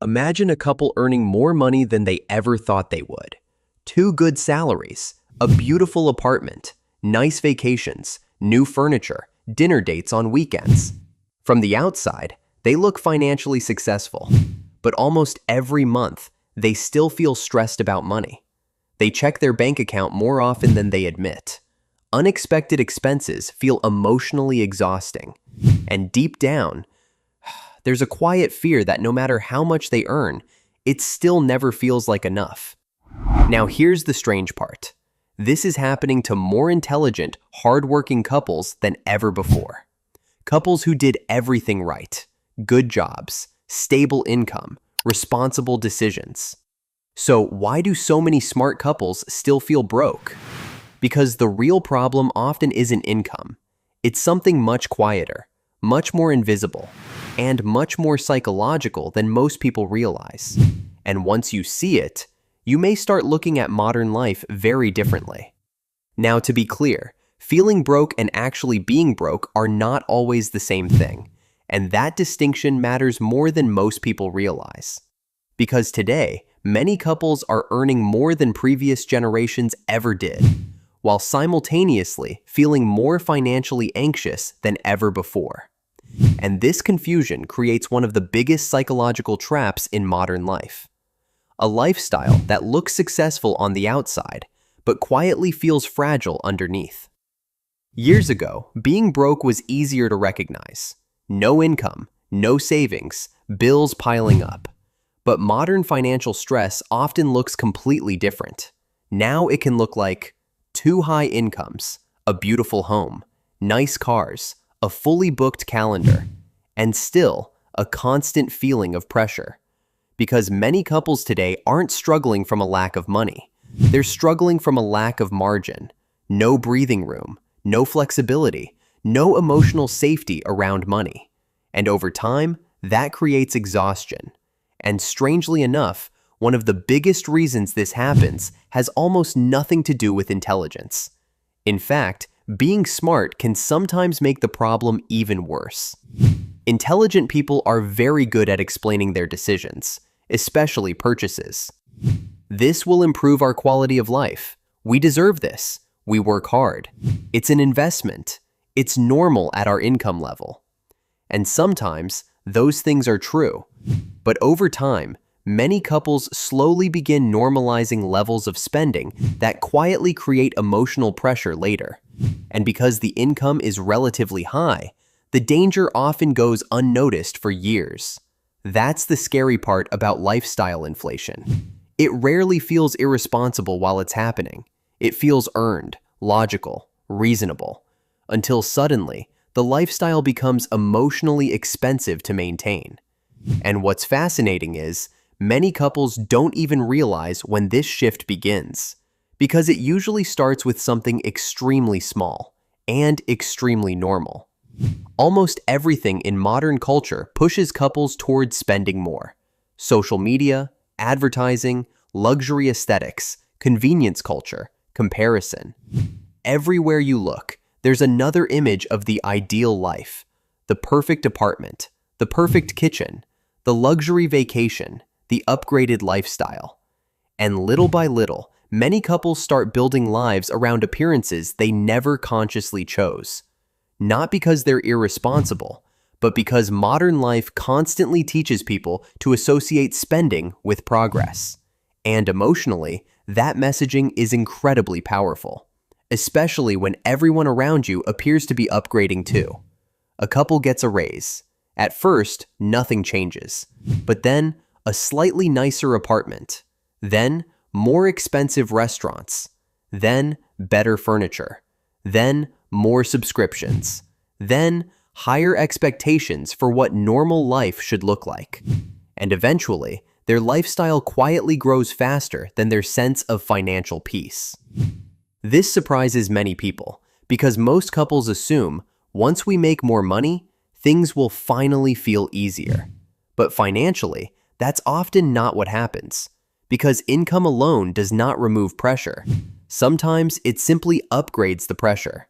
Imagine a couple earning more money than they ever thought they would. Two good salaries, a beautiful apartment, nice vacations, new furniture, dinner dates on weekends. From the outside, they look financially successful, but almost every month, they still feel stressed about money. They check their bank account more often than they admit. Unexpected expenses feel emotionally exhausting, and deep down, there's a quiet fear that no matter how much they earn, it still never feels like enough. Now here's the strange part. This is happening to more intelligent, hardworking couples than ever before. Couples who did everything right. Good jobs, stable income, responsible decisions. So why do so many smart couples still feel broke? Because the real problem often isn't income. It's something much quieter, much more invisible, and much more psychological than most people realize. And once you see it, you may start looking at modern life very differently. Now, to be clear, feeling broke and actually being broke are not always the same thing, and that distinction matters more than most people realize. Because today, many couples are earning more than previous generations ever did, while simultaneously feeling more financially anxious than ever before. And this confusion creates one of the biggest psychological traps in modern life. A lifestyle that looks successful on the outside, but quietly feels fragile underneath. Years ago, being broke was easier to recognize. No income, no savings, bills piling up. But modern financial stress often looks completely different. Now it can look like too high incomes, a beautiful home, nice cars, a fully booked calendar, and still a constant feeling of pressure. Because many couples today aren't struggling from a lack of money. They're struggling from a lack of margin, no breathing room, no flexibility, no emotional safety around money. And over time, that creates exhaustion. And strangely enough, one of the biggest reasons this happens has almost nothing to do with intelligence. In fact, being smart can sometimes make the problem even worse. Intelligent people are very good at explaining their decisions, especially purchases. This will improve our quality of life. We deserve this. We work hard. It's an investment. It's normal at our income level. And sometimes, those things are true. But over time, many couples slowly begin normalizing levels of spending that quietly create emotional pressure later. And because the income is relatively high, the danger often goes unnoticed for years. That's the scary part about lifestyle inflation. It rarely feels irresponsible while it's happening. It feels earned, logical, reasonable, until suddenly, the lifestyle becomes emotionally expensive to maintain. And what's fascinating is, many couples don't even realize when this shift begins, because it usually starts with something extremely small and extremely normal. Almost everything in modern culture pushes couples towards spending more. Social media, advertising, luxury aesthetics, convenience culture, comparison. Everywhere you look, there's another image of the ideal life. The perfect apartment, the perfect kitchen, the luxury vacation, the upgraded lifestyle. And little by little, many couples start building lives around appearances they never consciously chose. Not because they're irresponsible, but because modern life constantly teaches people to associate spending with progress. And emotionally, that messaging is incredibly powerful, especially when everyone around you appears to be upgrading too. A couple gets a raise. At first, nothing changes, but then a slightly nicer apartment, then more expensive restaurants, then better furniture, then more subscriptions, then higher expectations for what normal life should look like. And eventually, their lifestyle quietly grows faster than their sense of financial peace. This surprises many people because most couples assume once we make more money, things will finally feel easier. But financially, that's often not what happens, because income alone does not remove pressure. Sometimes it simply upgrades the pressure.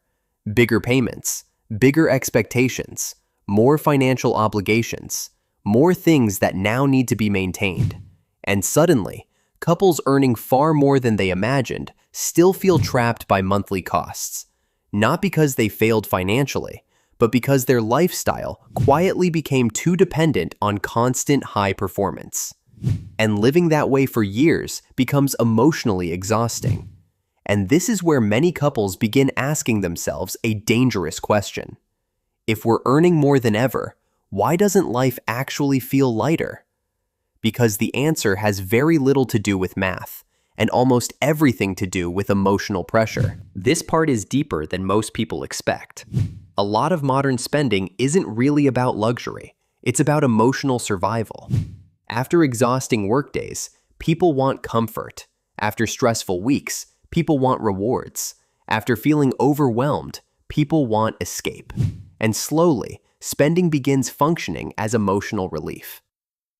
Bigger payments, bigger expectations, more financial obligations, more things that now need to be maintained. And suddenly, couples earning far more than they imagined still feel trapped by monthly costs. Not because they failed financially, but because their lifestyle quietly became too dependent on constant high performance. And living that way for years becomes emotionally exhausting. And this is where many couples begin asking themselves a dangerous question. If we're earning more than ever, why doesn't life actually feel lighter? Because the answer has very little to do with math, and almost everything to do with emotional pressure. This part is deeper than most people expect. A lot of modern spending isn't really about luxury, it's about emotional survival. After exhausting workdays, people want comfort. After stressful weeks, people want rewards. After feeling overwhelmed, people want escape. And slowly, spending begins functioning as emotional relief.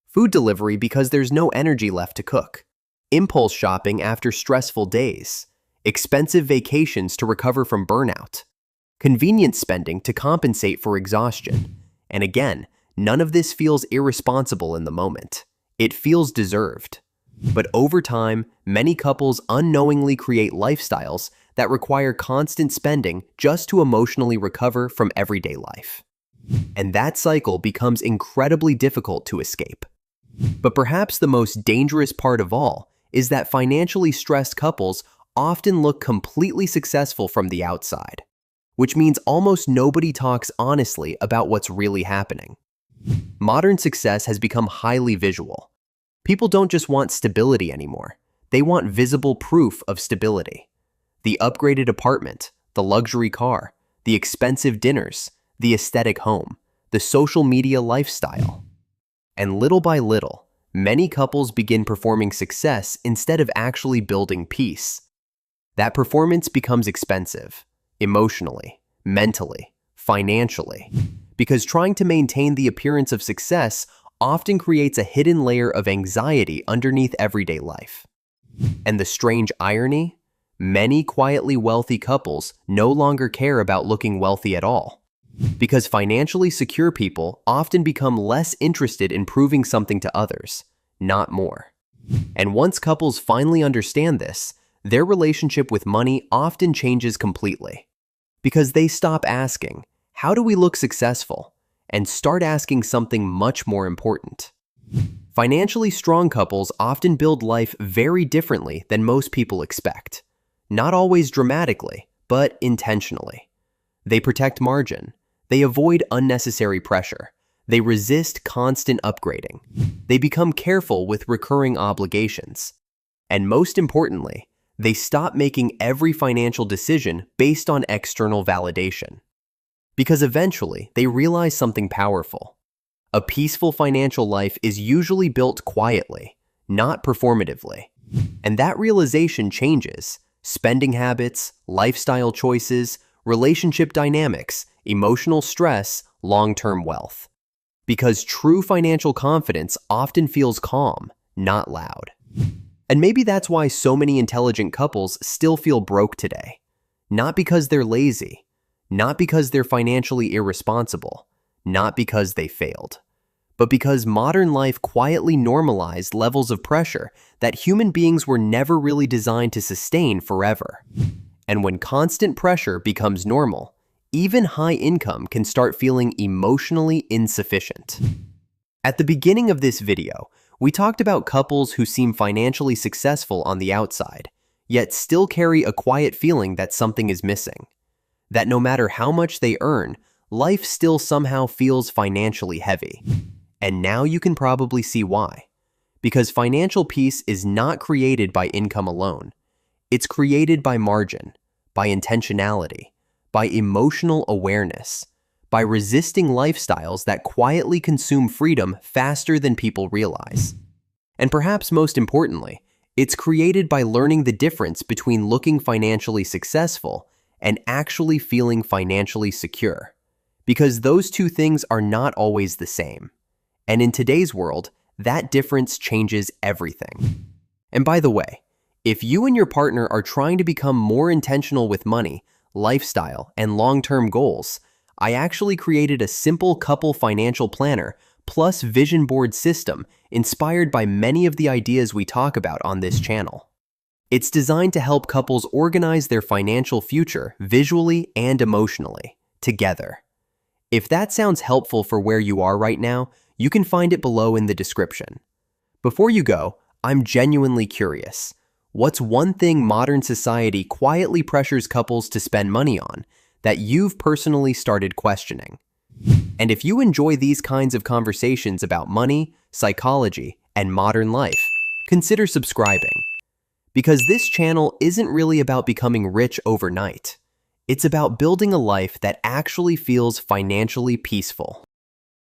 Food delivery because there's no energy left to cook. Impulse shopping after stressful days. Expensive vacations to recover from burnout. Convenience spending to compensate for exhaustion. And again, none of this feels irresponsible in the moment. It feels deserved. But over time, many couples unknowingly create lifestyles that require constant spending just to emotionally recover from everyday life. And that cycle becomes incredibly difficult to escape. But perhaps the most dangerous part of all is that financially stressed couples often look completely successful from the outside, which means almost nobody talks honestly about what's really happening. Modern success has become highly visual. People don't just want stability anymore. They want visible proof of stability. The upgraded apartment, the luxury car, the expensive dinners, the aesthetic home, the social media lifestyle. And little by little, many couples begin performing success instead of actually building peace. That performance becomes expensive, emotionally, mentally, financially, because trying to maintain the appearance of success often creates a hidden layer of anxiety underneath everyday life. And the strange irony? Many quietly wealthy couples no longer care about looking wealthy at all, because financially secure people often become less interested in proving something to others, not more. And once couples finally understand this, their relationship with money often changes completely, because they stop asking, "How do we look successful?" and start asking something much more important. Financially strong couples often build life very differently than most people expect. Not always dramatically, but intentionally. They protect margin. They avoid unnecessary pressure. They resist constant upgrading. They become careful with recurring obligations. And most importantly, they stop making every financial decision based on external validation. Because eventually, they realize something powerful. A peaceful financial life is usually built quietly, not performatively. And that realization changes spending habits, lifestyle choices, relationship dynamics, emotional stress, long-term wealth. Because true financial confidence often feels calm, not loud. And maybe that's why so many intelligent couples still feel broke today. Not because they're lazy, not because they're financially irresponsible, not because they failed, but because modern life quietly normalized levels of pressure that human beings were never really designed to sustain forever. And when constant pressure becomes normal, even high income can start feeling emotionally insufficient. At the beginning of this video, we talked about couples who seem financially successful on the outside, yet still carry a quiet feeling that something is missing. That no matter how much they earn, life still somehow feels financially heavy. And now you can probably see why. Because financial peace is not created by income alone. It's created by margin, by intentionality, by emotional awareness, by resisting lifestyles that quietly consume freedom faster than people realize. And perhaps most importantly, it's created by learning the difference between looking financially successful and actually feeling financially secure. Because those two things are not always the same. And in today's world, that difference changes everything. And by the way, if you and your partner are trying to become more intentional with money, lifestyle, and long-term goals, I actually created a simple couple financial planner plus vision board system inspired by many of the ideas we talk about on this channel. It's designed to help couples organize their financial future visually and emotionally, together. If that sounds helpful for where you are right now, you can find it below in the description. Before you go, I'm genuinely curious. What's one thing modern society quietly pressures couples to spend money on that you've personally started questioning? And if you enjoy these kinds of conversations about money, psychology, and modern life, consider subscribing. Because this channel isn't really about becoming rich overnight. It's about building a life that actually feels financially peaceful.